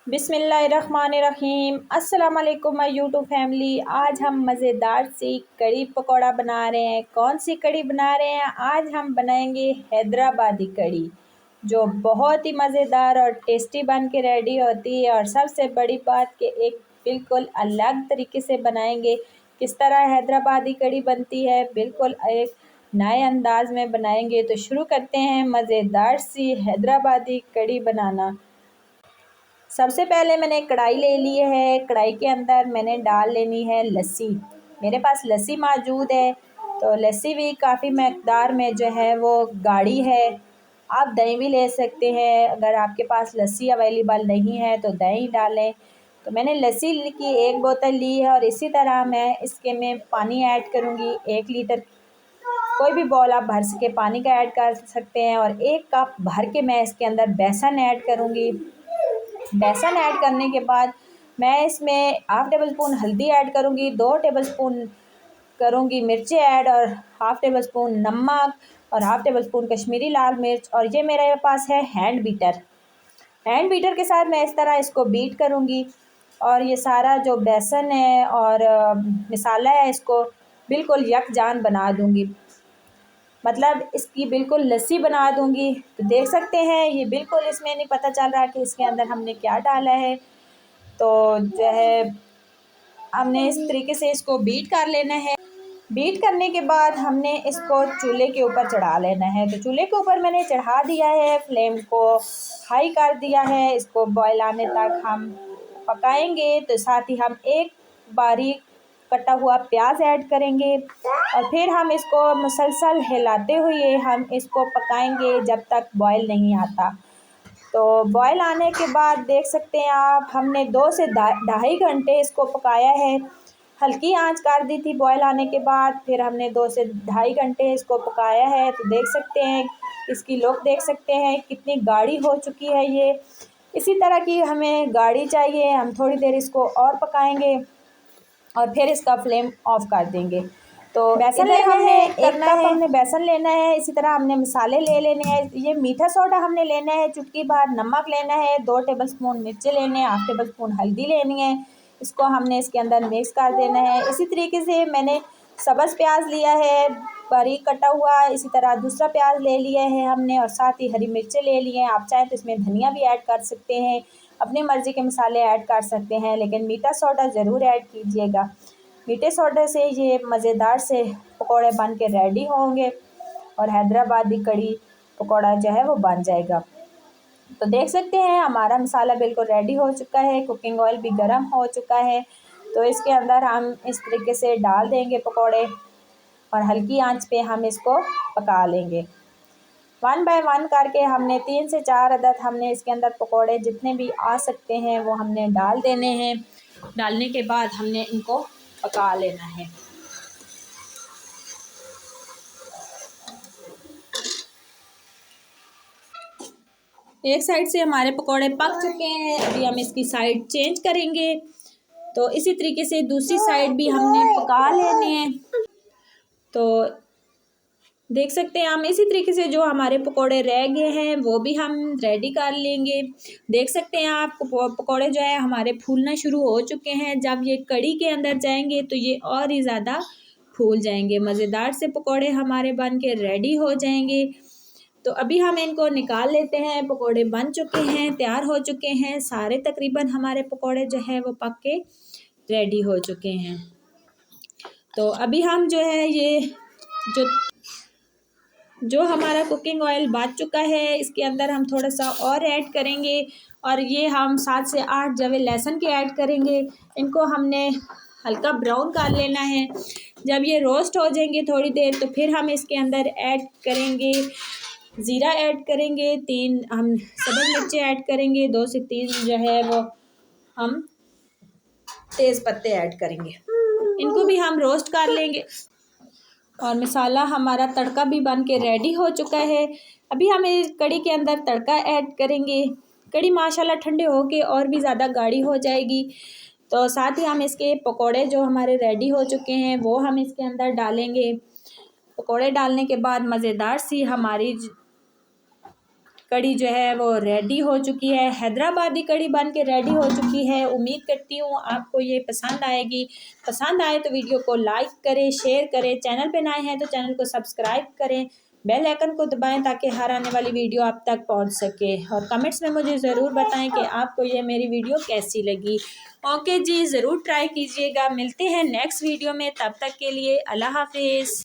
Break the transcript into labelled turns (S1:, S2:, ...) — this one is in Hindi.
S1: बिस्मिल्लाहिर्रहमानिर्रहीम। अस्सलाम वालेकुम माय यूट्यूब फैमिली। आज हम मज़ेदार सी कड़ी पकौड़ा बना रहे हैं। कौन सी कड़ी बना रहे हैं? आज हम बनाएंगे हैदराबादी कड़ी, जो बहुत ही मज़ेदार और टेस्टी बन के रेडी होती है। और सबसे बड़ी बात कि एक बिल्कुल अलग तरीके से बनाएंगे। किस तरह हैदराबादी कड़ी बनती है, बिल्कुल एक नए अंदाज में बनाएंगे। तो शुरू करते हैं मज़ेदार सी हैदराबादी कड़ी बनाना। सबसे पहले मैंने कढ़ाई ले ली है। कढ़ाई के अंदर मैंने डाल लेनी है लस्सी। मेरे पास लस्सी मौजूद है, तो लस्सी भी काफ़ी मकदार में जो है वो गाढ़ी है। आप दही भी ले सकते हैं, अगर आपके पास लस्सी अवेलेबल नहीं है तो दही डालें। तो मैंने लस्सी की 1 बोतल ली है और इसी तरह मैं इसके में पानी ऐड करूँगी। 1 लीटर कोई भी बॉल आप भर के पानी का ऐड कर सकते हैं। और 1 कप भर के मैं इसके अंदर बेसन ऐड करूँगी। बेसन ऐड करने के बाद मैं इसमें हाफ़ टेबल स्पून हल्दी ऐड करूँगी, 2 टेबल स्पून करूँगी मिर्ची ऐड, और हाफ़ टेबल स्पून नमक, और हाफ़ टेबल स्पून कश्मीरी लाल मिर्च। और ये मेरे पास है हैंड बीटर। हैंड बीटर के साथ मैं इस तरह इसको बीट करूँगी। और ये सारा जो बेसन है और मसाला है, इसको बिल्कुल यकजान बना दूँगी, मतलब इसकी बिल्कुल लस्सी बना दूँगी। तो देख सकते हैं ये बिल्कुल इसमें नहीं पता चल रहा कि इसके अंदर हमने क्या डाला है। तो जो है हमने इस तरीके से इसको बीट कर लेना है। बीट करने के बाद हमने इसको चूल्हे के ऊपर चढ़ा लेना है। तो चूल्हे के ऊपर मैंने चढ़ा दिया है, फ्लेम को हाई कर दिया है। इसको बॉयल आने तक हम पकाएंगे। तो साथ ही हम एक बारीक कटा हुआ प्याज ऐड करेंगे और फिर हम इसको मुसलसल हिलाते हुए हम इसको पकाएंगे जब तक बॉयल नहीं आता। तो बॉयल आने के बाद देख सकते हैं आप, हमने 2 से 2.5 घंटे इसको पकाया है। हल्की आंच कर दी थी बॉयल आने के बाद, फिर हमने 2 से 2.5 घंटे इसको पकाया है। तो देख सकते हैं इसकी लुक, देख सकते हैं कितनी गाढ़ी हो चुकी है ये। इसी तरह की हमें गाढ़ी चाहिए। हम थोड़ी देर इसको और पकाएंगे और फिर इसका फ्लेम ऑफ कर देंगे। तो बेसन लेना है, 1 कप हमने बेसन लेना है। इसी तरह हमने मसाले ले लेने हैं। ये मीठा सोडा हमने लेना है चुटकी भर, नमक लेना है, 2 टेबल स्पून मिर्ची लेने हैं, हाफ़ टेबल स्पून हल्दी लेनी है। इसको हमने इसके अंदर मिक्स कर देना है। इसी तरीके से मैंने सब्ज़ प्याज लिया है बारीक कटा हुआ, इसी तरह दूसरा प्याज ले लिया है हमने, और साथ ही हरी मिर्चें ले ली हैं। आप चाहें तो इसमें धनिया भी ऐड कर सकते हैं, अपनी मर्ज़ी के मसाले ऐड कर सकते हैं, लेकिन मीठा सोडा ज़रूर ऐड कीजिएगा। मीठे सोडे से ये मज़ेदार से पकौड़े बन के रेडी होंगे और हैदराबादी कड़ी पकौड़ा जो है वो बन जाएगा। तो देख सकते हैं हमारा मसाला बिल्कुल रेडी हो चुका है। कुकिंग ऑयल भी गर्म हो चुका है। तो इसके अंदर हम इस तरीके से डाल देंगे पकौड़े और हल्की आंच पे हम इसको पका लेंगे। 1 बाय 1 करके हमने 3 से 4 अदद हमने इसके अंदर पकौड़े जितने भी आ सकते हैं वो हमने डाल देने हैं। डालने के बाद हमने इनको पका लेना है। एक साइड से हमारे पकौड़े पक चुके हैं, अभी हम इसकी साइड चेंज करेंगे। तो इसी तरीके से दूसरी साइड भी हमने पका लेने हैं। तो देख सकते हैं हम इसी तरीके से जो हमारे पकोड़े रह गए हैं वो भी हम रेडी कर लेंगे। देख सकते हैं आप पकोड़े जो है हमारे फूलना शुरू हो चुके हैं। जब ये कड़ी के अंदर जाएंगे तो ये और ही ज़्यादा फूल जाएंगे। मज़ेदार से पकोड़े हमारे बन के रेडी हो जाएंगे। तो अभी हम इनको निकाल लेते हैं। पकोड़े बन चुके हैं, तैयार हो चुके हैं सारे। तकरीबन हमारे पकोड़े जो है वो पक के रेडी हो चुके हैं। तो अभी हम जो है ये जो हमारा कुकिंग ऑयल बच चुका है इसके अंदर हम थोड़ा सा और ऐड करेंगे। और ये हम 7 से 8 जवे लहसुन के ऐड करेंगे। इनको हमने हल्का ब्राउन कर लेना है। जब ये रोस्ट हो जाएंगे थोड़ी देर, तो फिर हम इसके अंदर ऐड करेंगे ज़ीरा ऐड करेंगे, 3 हम सब्ज़ मिर्चें ऐड करेंगे, 2 से 3 जो है वो हम तेज़ पत्ते ऐड करेंगे। इनको भी हम रोस्ट कर लेंगे। और मसाला हमारा तड़का भी बन के रेडी हो चुका है। अभी हम इस कड़ी के अंदर तड़का ऐड करेंगे। कड़ी माशाल्लाह ठंडे हो के और भी ज़्यादा गाढ़ी हो जाएगी। तो साथ ही हम इसके पकोड़े जो हमारे रेडी हो चुके हैं वो हम इसके अंदर डालेंगे। पकोड़े डालने के बाद मज़ेदार सी हमारी कड़ी जो है वो रेडी हो चुकी है। हैदराबादी कड़ी बन के रेडी हो चुकी है। उम्मीद करती हूँ आपको ये पसंद आएगी। पसंद आए तो वीडियो को लाइक करें, शेयर करें। चैनल पे नए हैं तो चैनल को सब्सक्राइब करें, बेल आइकन को दबाएं ताकि हर आने वाली वीडियो आप तक पहुंच सके। और कमेंट्स में मुझे ज़रूर बताएं कि आपको ये मेरी वीडियो कैसी लगी। ओके जी, ज़रूर ट्राई कीजिएगा। मिलते हैं नेक्स्ट वीडियो में, तब तक के लिए अल्लाह हाफिज़।